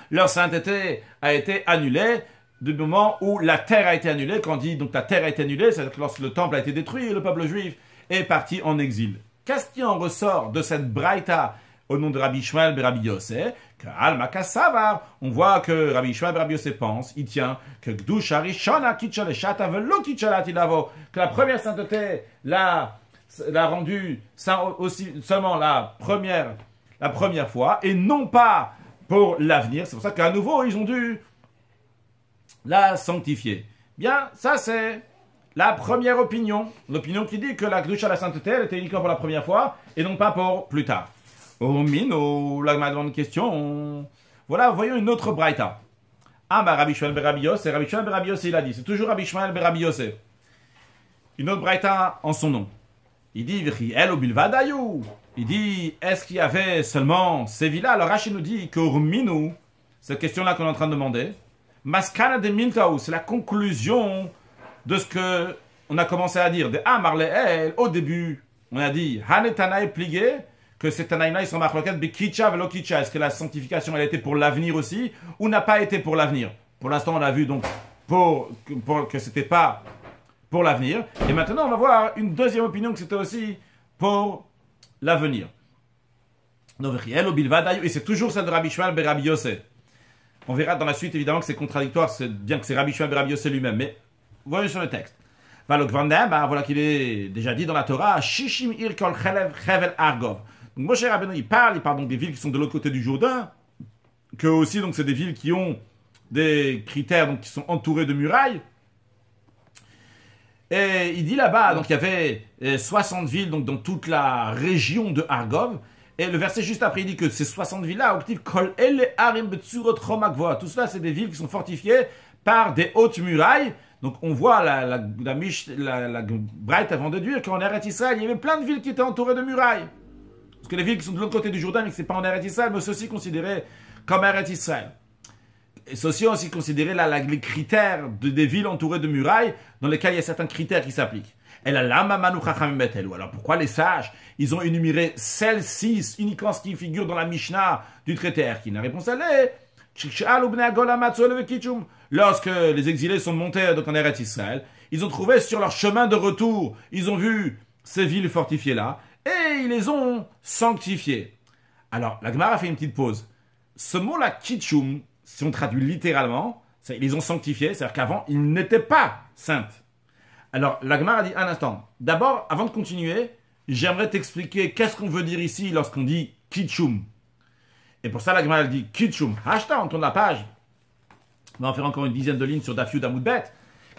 Leur sainteté a été annulée du moment où la terre a été annulée. Quand on dit donc la terre a été annulée, c'est-à-dire que lorsque le temple a été détruit, le peuple juif est parti en exil. Qu'est-ce qui en ressort de cette braïta au nom de Rabbi Shmuel ben Rabbi Yossé? On voit que Rabbi Shmuel ben Rabbi Yossé pense, il tient, que la première sainteté l'a rendu aussi seulement la première fois, et non pas pour l'avenir. C'est pour ça qu'à nouveau, ils ont dû la sanctifier. Bien, ça c'est la première opinion. L'opinion qui dit que la Kedusha, la sainteté, elle était uniquement pour la première fois et non pas pour plus tard. Oh mino, là m'a demandé une question. Voilà, voyons une autre braïta. Ah bah Rabbi Shmuel ben Rabbi Yossé, Rabbi Shmuel ben Rabbi Yossé il a dit, c'est toujours Rabbi Shmuel ben Rabbi Yossé. Une autre braïta en son nom. Il dit V'chiel ou bilvadayou. Il dit, est-ce qu'il y avait seulement ces villas? Alors Rachid nous dit que Urminu, cette question-là qu'on est en train de demander, Maskana de Miltaou, c'est la conclusion de ce que on a commencé à dire. De Amar Leel, au début, on a dit Hanetanaï plié, que ces Tanaïna, ils sont marloquettes, Bekicha velokicha. Est-ce que la sanctification, elle a été pour l'avenir aussi, ou n'a pas été pour l'avenir? Pour l'instant, on a vu donc que c'était pas pour l'avenir. Et maintenant, on va voir une deuxième opinion que c'était aussi pour l'avenir. Et c'est toujours celle de Rabbi Shmuel ben Rabbi Yossé. On verra dans la suite évidemment que c'est contradictoire, c'est bien que c'est Rabbi Shmuel ben Rabbi Yossé lui-même, mais voyons sur le texte. Voilà qu'il est déjà dit dans la Torah, Shishim ir kol chevel argov. Donc Moshe Rabbeinu il parle donc des villes qui sont de l'autre côté du Jourdain, que aussi donc c'est des villes qui ont des critères donc qui sont entourées de murailles. Et il dit là-bas, donc il y avait 60 villes donc dans toute la région de Argov. Et le verset juste après, il dit que ces 60 villes-là, tout cela, c'est des villes qui sont fortifiées par des hautes murailles. Donc on voit la Braïta avant de dire qu'en Eretz Israël, il y avait plein de villes qui étaient entourées de murailles. Parce que les villes qui sont de l'autre côté du Jourdain, mais que ce n'est pas en Eretz Israël, mais c'est aussi considéré comme Eretz Israël. Et c'est aussi considéré les critères des villes entourées de murailles, dans lesquelles il y a certains critères qui s'appliquent. Et la lama manu chachamim betelu. Alors pourquoi les sages, ils ont énuméré celles-ci uniquement ce qui figure dans la Mishnah du traité Erkin? La réponse elle est lorsque les exilés sont montés donc en Eretz Israël, ils ont trouvé sur leur chemin de retour, ils ont vu ces villes fortifiées là, et ils les ont sanctifiées. Alors la Gemara a fait une petite pause. Ce mot-là, kitchum, si on traduit littéralement, ils les ont sanctifiés, c'est-à-dire qu'avant, ils n'étaient pas saintes. Alors, la Gemara dit un instant. D'abord, avant de continuer, j'aimerais t'expliquer qu'est-ce qu'on veut dire ici lorsqu'on dit kitchum. Et pour ça, la Gemara dit kitchum. Hashta, on tourne la page. On va en faire encore une dizaine de lignes sur Daf Yud Amud Bet.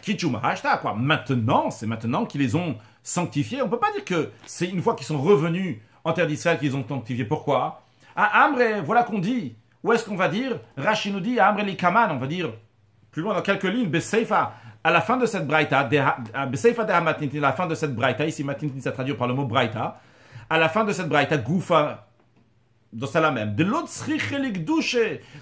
Kitchum, hashta, quoi. Maintenant, c'est maintenant qu'ils les ont sanctifiés. On ne peut pas dire que c'est une fois qu'ils sont revenus en terre d'Israël qu'ils ont sanctifiés. Pourquoi? À Amre, voilà qu'on dit. Où est-ce qu'on va dire? Rashi nous dit à Amre Likaman, on va dire plus loin dans quelques lignes, Beseifa, à la fin de cette braïta, Beseifa de Hamatniti, à la fin de cette braïta, ici Matniti ça traduit par le mot braïta, à la fin de cette braïta, Goufa, dans celle-là même, de l'autre srichelik douche,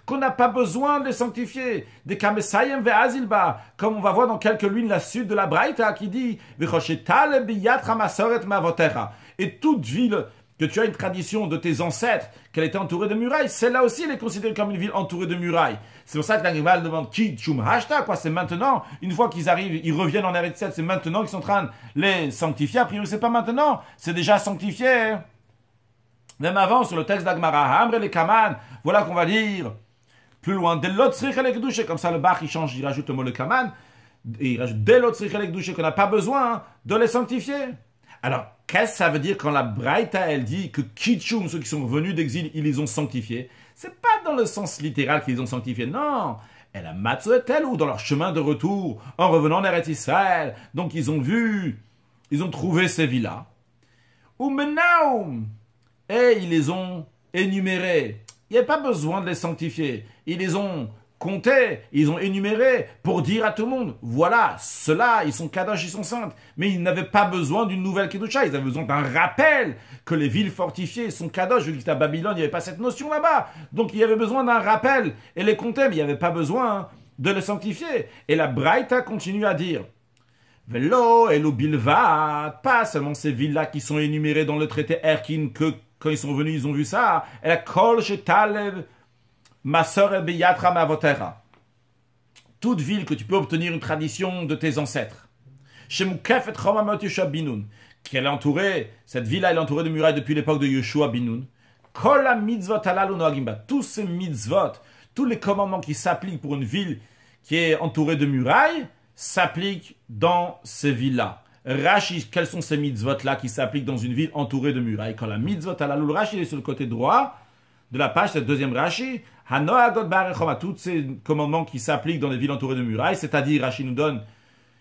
qu'on n'a pas besoin de les sanctifier, des kamesayem ve azilba, comme on va voir dans quelques lignes la suite de la braïta qui dit, Vechoshetale biyatra masoret mavotera, et toute ville que tu as une tradition de tes ancêtres, qu'elle était entourée de murailles, celle-là aussi, elle est considérée comme une ville entourée de murailles. C'est pour ça que l'animal demande qui chum hashta, quoi, c'est maintenant, une fois qu'ils arrivent, ils reviennent en Eretz Yisraël, c'est maintenant qu'ils sont en train de les sanctifier. A priori, c'est pas maintenant, c'est déjà sanctifié. Même avant, sur le texte d'Agmara, Hamre les Kaman, voilà qu'on va dire, plus loin, de l'autre srichelek douche, comme ça le Bach, il change, il rajoute le mot le Kaman, et il rajoute de l'autre srichelek douche, qu'on n'a pas besoin de les sanctifier. Alors, qu'est-ce que ça veut dire quand la Braïta, elle dit que Kitchum, ceux qui sont revenus d'exil, ils les ont sanctifiés? C'est pas dans le sens littéral qu'ils les ont sanctifiés, non. Elle a Matsuetel ou dans leur chemin de retour, en revenant en Eretz Israël. Donc, ils ont vu, ils ont trouvé ces villas. Ou maintenant, et ils les ont énumérés. Il n'y a pas besoin de les sanctifier. Ils les ont compté, ils ont énuméré pour dire à tout le monde, voilà, ceux-là, ils sont kadosh, ils sont saintes. Mais ils n'avaient pas besoin d'une nouvelle kedusha, ils avaient besoin d'un rappel que les villes fortifiées sont kadosh. Je dis qu'à Babylone, il n'y avait pas cette notion là-bas. Donc il y avait besoin d'un rappel et les compter, mais il n'y avait pas besoin de les sanctifier. Et la Braïta continue à dire, Velo et Bilvat, pas seulement ces villes-là qui sont énumérées dans le traité Erkin, que quand ils sont venus, ils ont vu ça. Et la Kol Shetalev, ma sœur Beyatra Mavotera. Toute ville que tu peux obtenir une tradition de tes ancêtres. Chez Moukef et Chomamot Yeshua Binoun, qui est entourée, cette ville-là est entourée de murailles depuis l'époque de Yeshua Binoun. Kol la mitzvot alalu noagimba. Tous ces mitzvot, tous les commandements qui s'appliquent pour une ville qui est entourée de murailles, s'appliquent dans ces villes-là. Rashi, quels sont ces mitzvot-là qui s'appliquent dans une ville entourée de murailles? Quand la mitzvot alalu, Rashi est sur le côté droit de la page, cette deuxième Rashi, Hanoagot barechoma, tous ces commandements qui s'appliquent dans les villes entourées de murailles, c'est-à-dire, Rashi nous donne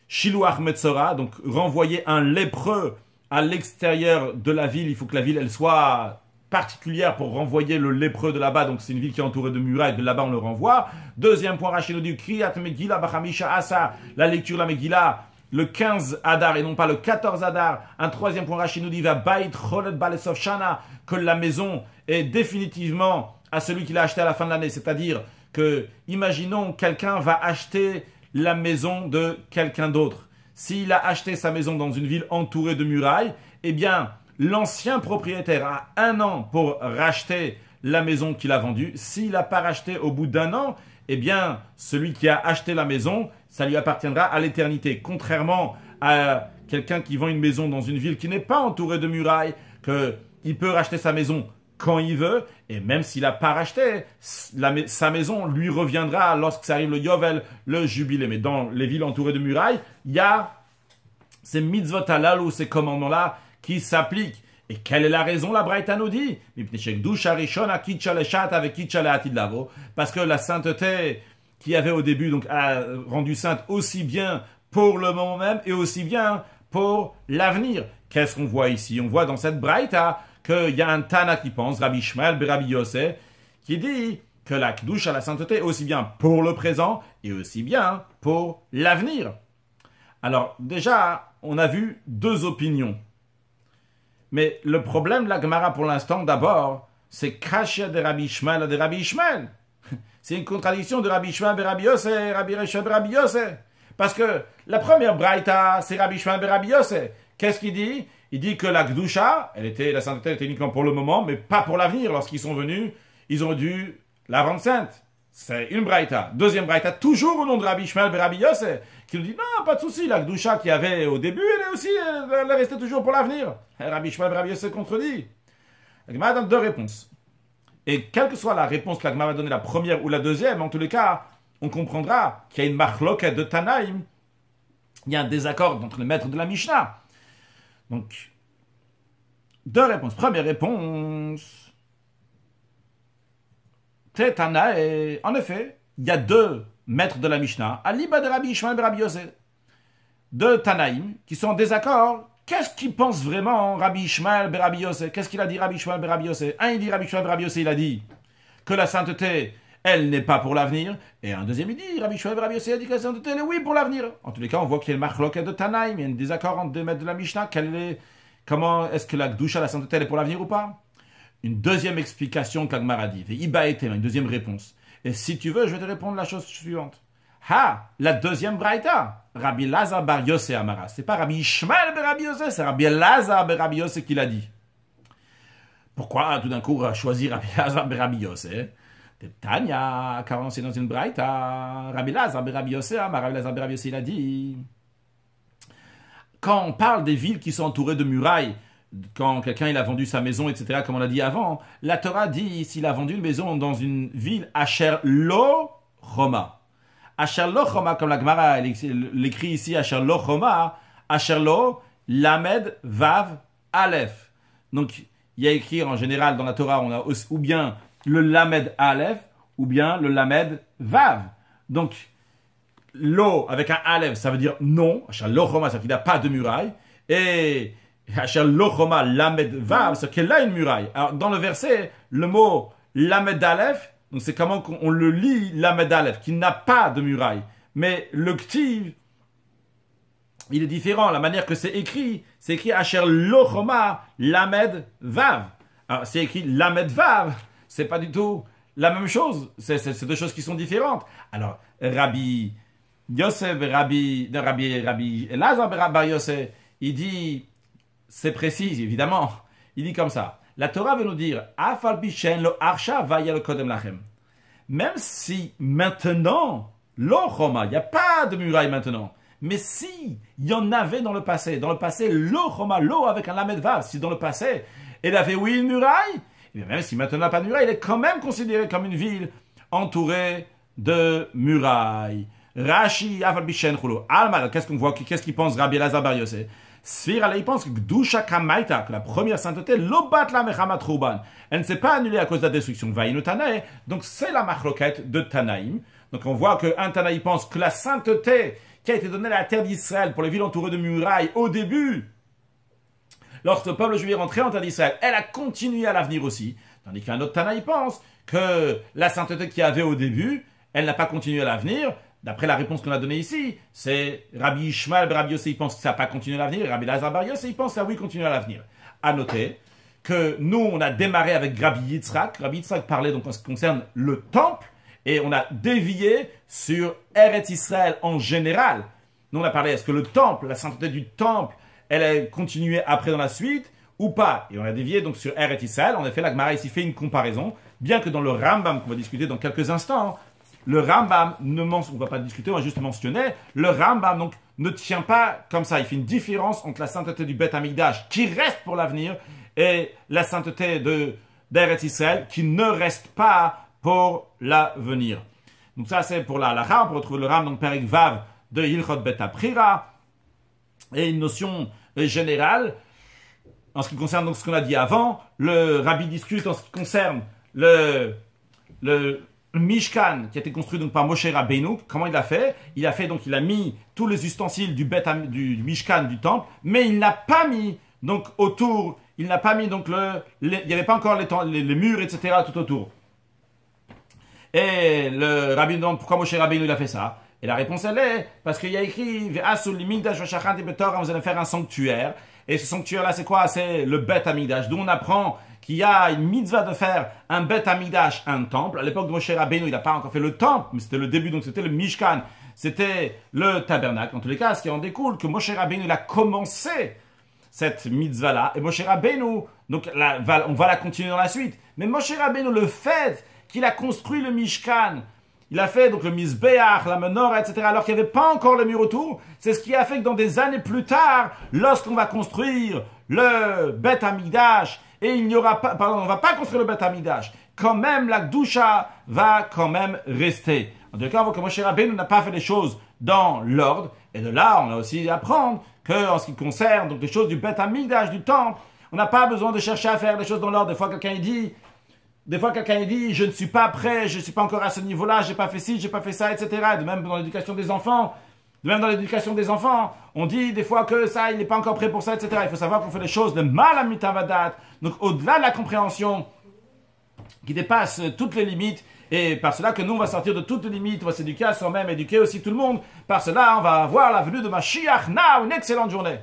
Shiluach Metzora, donc renvoyer un lépreux à l'extérieur de la ville, il faut que la ville elle soit particulière pour renvoyer le lépreux de là-bas, donc c'est une ville qui est entourée de murailles, de là-bas on le renvoie. Deuxième point, Rashi nous dit Kriyat Megillah Bachamisha Asa, la lecture de la Megillah, le 15 Adar et non pas le 14 Adar. Un troisième point, Rashi nous dit Va Bait Cholet Balesov Shana, que la maison est définitivement à celui qui l'a acheté à la fin de l'année, c'est-à-dire que, imaginons, quelqu'un va acheter la maison de quelqu'un d'autre. S'il a acheté sa maison dans une ville entourée de murailles, eh bien, l'ancien propriétaire a 1 an pour racheter la maison qu'il a vendue. S'il n'a pas racheté au bout d'1 an, eh bien, celui qui a acheté la maison, ça lui appartiendra à l'éternité. Contrairement à quelqu'un qui vend une maison dans une ville qui n'est pas entourée de murailles, qu'il peut racheter sa maison quand il veut, et même s'il n'a pas racheté, sa maison lui reviendra lorsque ça arrive le Yovel, le jubilé. Mais dans les villes entourées de murailles, il y a ces mitzvot halal ou ces commandements-là qui s'appliquent. Et quelle est la raison? La Braïta nous dit parce que la sainteté qui avait au début donc a rendu sainte aussi bien pour le moment même et aussi bien pour l'avenir. Qu'est-ce qu'on voit ici? On voit dans cette Braïta qu'il y a un Tana qui pense, Rabbi Ishmael Rabbi Yossé, qui dit que la Kdusha, la sainteté, est aussi bien pour le présent et aussi bien pour l'avenir. Alors, déjà, on a vu 2 opinions. Mais le problème de la Gemara pour l'instant, d'abord, c'est Kashia de Rabbi Ishmael à de Rabbi Ishmael. C'est une contradiction de Rabbi Ishmael Rabbi Yossé, Rabbi Reshab Rabbi Yossé. Parce que la première Braïta, c'est Rabbi Ishmael Rabbi Yossé. Qu'est-ce qu'il dit? Il dit que la Gdusha, la sainteté était uniquement pour le moment, mais pas pour l'avenir. Lorsqu'ils sont venus, ils ont dû la rendre sainte. C'est une Braïta. Deuxième Braïta, toujours au nom de Rabbi Ishmael Rabbi Yossé, qui nous dit non, pas de souci, la Gdusha qu'il y avait au début, elle est restée toujours pour l'avenir. Rabbi Ishmael Rabbi Yossé contredit. La Gemara donne 2 réponses. Et quelle que soit la réponse que la Gemara va donner, la première ou la deuxième, en tous les cas, on comprendra qu'il y a une marloquette de Tanaïm. Il y a un désaccord entre les maîtres de la Mishnah. Donc, 2 réponses. Première réponse. Tana, et en effet, il y a 2 maîtres de la Mishnah, Aliba de Rabbi Ishmael et Rabbi Yossé, 2 Tanaïm, qui sont en désaccord. Qu'est-ce qu'ils pensent vraiment Rabbi Ishmael et Rabbi Yossé? Qu'est-ce qu'il a dit Rabbi Ishmael et Rabbi Yossé? Un, il dit Rabbi Ishmael et Rabbi Yossé, il a dit que la sainteté, elle n'est pas pour l'avenir. Et un deuxième, il dit Rabbi Ishmael et Rabbi Yossé a dit que la sainteté, elle est oui pour l'avenir. En tous les cas, on voit qu'il y a une marloquette de Tanaïm, il y a un désaccord entre 2 maîtres de la Mishnah. Comment est-ce que la Gdusha, la sainteté, elle est pour l'avenir ou pas? Une deuxième explication qu'Agmar a dit. Une deuxième réponse. Et si tu veux, je vais te répondre la chose suivante. La deuxième braïta. Rabbi Lazar bar Yossé Amara. C'est pas Rabbi Ishmael bar Rabbi Yossé, c'est Rabbi Lazar bar Rabbi Yossé qui l'a dit. Pourquoi tout d'un coup choisir Rabbi Lazar bar Rabbi Yossé? Tanya, car c'est dans une braïta. Rabbi Lazar bar Rabbi Yossé Amara. Rabbi Lazar bar Rabbi Yossé, il a dit. Quand on parle des villes qui sont entourées de murailles, quand quelqu'un il a vendu sa maison, etc., comme on l'a dit avant, la Torah dit s'il a vendu une maison dans une ville Asher Lo Choma. Asher Lo Choma, comme la Gemara l'écrit ici, Asher Lo Choma, Asher Lo Lamed Vav Aleph. Donc il y a écrit en général dans la Torah, on a ou bien le Lamed Aleph ou bien le Lamed Vav. Donc Lo avec un Aleph, ça veut dire non. Asher Lo Choma, ça veut dire qu'il n'a pas de muraille. Et Asher Lo Choma Lamed Vav, c'est qu'il a une muraille. Alors dans le verset, le mot Lamed Aleph, Donc c'est comment on le lit, Lamed Aleph, qui n'a pas de muraille. Mais le Ktiv, il est différent. La manière que c'est écrit Asher Lo Choma Lamed Vav. Alors c'est écrit Lamed Vav, c'est pas du tout la même chose. C'est deux choses qui sont différentes. Alors, Rabbi Yosef, Rabbi Elazar Bar Yosef, il dit, c'est précis, évidemment. Il dit comme ça. La Torah veut nous dire, Afal Bishen lo Arsha vayel kodem lachem. Même si maintenant, lo Choma, il n'y a pas de muraille maintenant. Mais si, il y en avait dans le passé, lo Choma, lo avec un lamed vav, si dans le passé, il avait oui une muraille, et même si maintenant il n'a pas de muraille, il est quand même considéré comme une ville entourée de murailles. Rashi, Afal Bishen chulo. Alma, qu'est-ce qu'on voit, qu'est-ce qu'il pense Rabbi Elazar Bar Yosef? Sfira, il pense que Gdusha Kamaita, que la première sainteté, Lobat la Mechamat Rouban, elle ne s'est pas annulée à cause de la destruction. Vaïnu Tanaï, donc c'est la machloquette de Tanaïm. Donc on voit qu'un Tanaï pense que la sainteté qui a été donnée à la terre d'Israël pour les villes entourées de murailles au début, lorsque le peuple juif est rentré en terre d'Israël, elle a continué à l'avenir aussi. Tandis qu'un autre Tanaï pense que la sainteté qu'il y avait au début, elle n'a pas continué à l'avenir. D'après la réponse qu'on a donnée ici, c'est Rabbi Ishmael, Rabbi Yosef, il pense que ça n'a pas continué à l'avenir, et Rabbi Elazar Bar Yosef, il pense que ça oui continue à l'avenir. À noter que nous, on a démarré avec Rabbi Yitzhak. Rabbi Yitzhak parlait donc en ce qui concerne le temple, et on a dévié sur Eretz Israël en général. Nous, on a parlé, est-ce que le temple, la sainteté du temple, elle a continué après dans la suite, ou pas? Et on a dévié donc sur Eretz Israël. En effet, la Gemara ici fait une comparaison, bien que dans le Rambam, qu'on va discuter dans quelques instants, le Rambam, on ne va pas discuter, on va juste mentionner, le Rambam donc, ne tient pas comme ça. Il fait une différence entre la sainteté du Beth Amikdash, qui reste pour l'avenir, et la sainteté d'Eretz Israël, qui ne reste pas pour l'avenir. Donc ça, c'est pour la halakha. On peut retrouver le Rambam, donc Perek Vav de Hilchot Bet Aprira, et une notion générale, en ce qui concerne donc ce qu'on a dit avant, le Rabbi discute en ce qui concerne le Mishkan, qui a été construit donc par Moshe Rabbeinu. Comment il a fait? Il a mis tous les ustensiles du Mishkan, du temple, mais il n'a pas mis donc autour, il n'y avait pas encore les murs, etc. tout autour. Et le Rabbi demande pourquoi Moshe Rabbeinu il a fait ça. Et la réponse elle est parce qu'il y a écrit vous allez faire un sanctuaire. Et ce sanctuaire là c'est quoi? C'est le Beth Amikdash, d'où on apprend qu'il y a une mitzvah de faire un Beth Amikdash, un temple. À l'époque de Moshe Rabbeinu, il n'a pas encore fait le temple, mais c'était le début, donc c'était le Mishkan, c'était le tabernacle. En tous les cas, ce qui en découle, que Moshe Rabbeinu, il a commencé cette mitzvah-là, et Moshe Rabbeinu, donc on va la continuer dans la suite. Mais Moshe Rabbeinu, le fait qu'il a construit le Mishkan, il a fait donc le Mizbeach, la menorah, etc., alors qu'il n'y avait pas encore le mur autour, c'est ce qui a fait que dans des années plus tard, lorsqu'on va construire le Beth Amikdash, et il n'y aura pas, on ne va pas construire le Beth Amikdash, quand même la Gdusha va quand même rester. En tout cas, on voit que Moshe Rabbeinu n'a pas fait les choses dans l'ordre, et de là, on a aussi à apprendre que en ce qui concerne donc les choses du Beth Amikdash, du temple, on n'a pas besoin de chercher à faire les choses dans l'ordre. Des fois, quelqu'un dit, je ne suis pas prêt, je ne suis pas encore à ce niveau-là, j'ai pas fait ci, j'ai pas fait ça, etc. De même dans l'éducation des enfants, on dit des fois que ça, il n'est pas encore prêt pour ça, etc. Il faut savoir qu'on fait les choses de mal à mitavadat, donc au-delà de la compréhension qui dépasse toutes les limites, et par cela que nous, on va sortir de toutes les limites, on va s'éduquer à soi-même, éduquer aussi tout le monde. Par cela, on va avoir la venue de Mashiach. Now, une excellente journée.